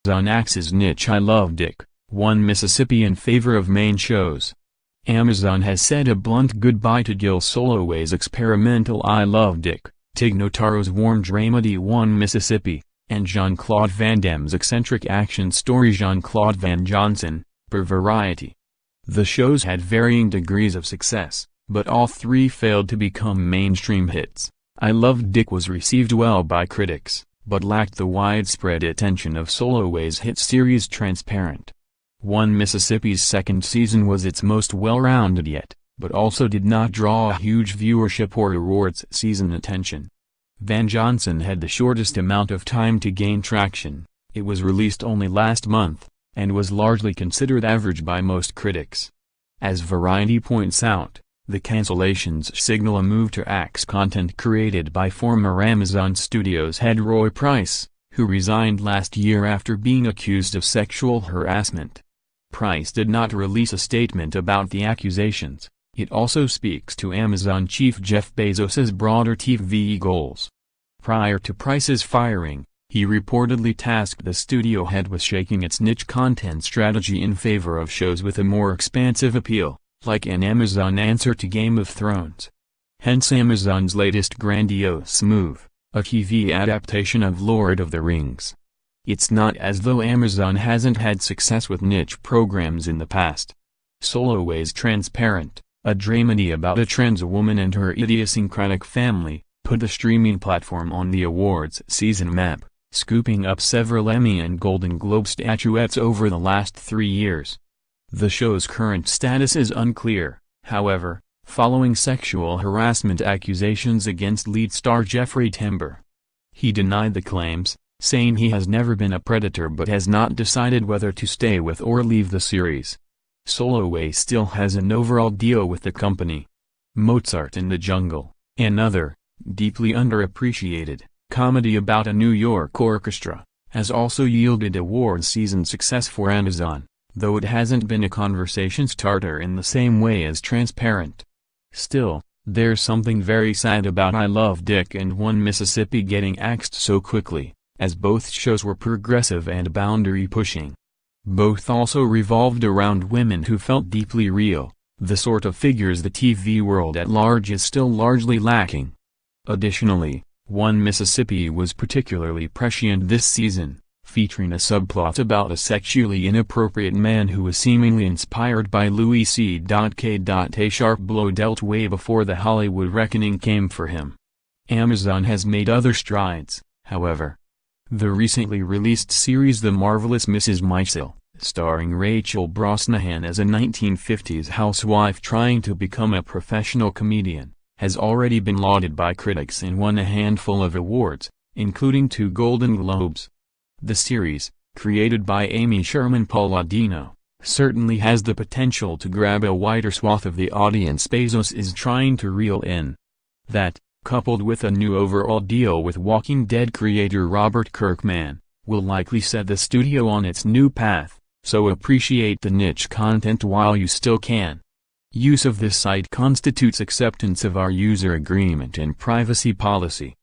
Amazon axes niche I Love Dick, One Mississippi in favor of main shows. Amazon has said a blunt goodbye to Gil Soloway's experimental I Love Dick, Tig Notaro's warm dramedy One Mississippi, and Jean-Claude Van Damme's eccentric action story Jean-Claude Van Johnson, per Variety. The shows had varying degrees of success, but all three failed to become mainstream hits. I Love Dick was received well by critics, but lacked the widespread attention of Soloway's hit series Transparent. One Mississippi's second season was its most well-rounded yet, but also did not draw a huge viewership or awards season attention. Van Johnson had the shortest amount of time to gain traction. It was released only last month, and was largely considered average by most critics. As Variety points out, the cancellations signal a move to axe content created by former Amazon Studios head Roy Price, who resigned last year after being accused of sexual harassment. Price did not release a statement about the accusations. It also speaks to Amazon chief Jeff Bezos's broader TV goals. Prior to Price's firing, he reportedly tasked the studio head with shaking its niche content strategy in favor of shows with a more expansive appeal, like an Amazon answer to Game of Thrones. Hence Amazon's latest grandiose move, a TV adaptation of Lord of the Rings. It's not as though Amazon hasn't had success with niche programs in the past. Soloway's Transparent, a dramedy about a trans woman and her idiosyncratic family, put the streaming platform on the awards season map, scooping up several Emmy and Golden Globe statuettes over the last 3 years. The show's current status is unclear, however, following sexual harassment accusations against lead star Jeffrey Tambor. He denied the claims, saying he has never been a predator but has not decided whether to stay with or leave the series. Soloway still has an overall deal with the company. Mozart in the Jungle, another, deeply underappreciated, comedy about a New York orchestra, has also yielded award season success for Amazon, though it hasn't been a conversation starter in the same way as Transparent. Still, there's something very sad about I Love Dick and One Mississippi getting axed so quickly, as both shows were progressive and boundary-pushing. Both also revolved around women who felt deeply real, the sort of figures the TV world at large is still largely lacking. Additionally, One Mississippi was particularly prescient this season, featuring a subplot about a sexually inappropriate man who was seemingly inspired by Louis C.K. A sharp blow dealt way before the Hollywood reckoning came for him. Amazon has made other strides, however. The recently released series The Marvelous Mrs. Maisel, starring Rachel Brosnahan as a 1950s housewife trying to become a professional comedian, has already been lauded by critics and won a handful of awards, including 2 Golden Globes. The series, created by Amy Sherman Palladino, certainly has the potential to grab a wider swath of the audience Bezos is trying to reel in. That, coupled with a new overall deal with Walking Dead creator Robert Kirkman, will likely set the studio on its new path, so appreciate the niche content while you still can. Use of this site constitutes acceptance of our user agreement and privacy policy.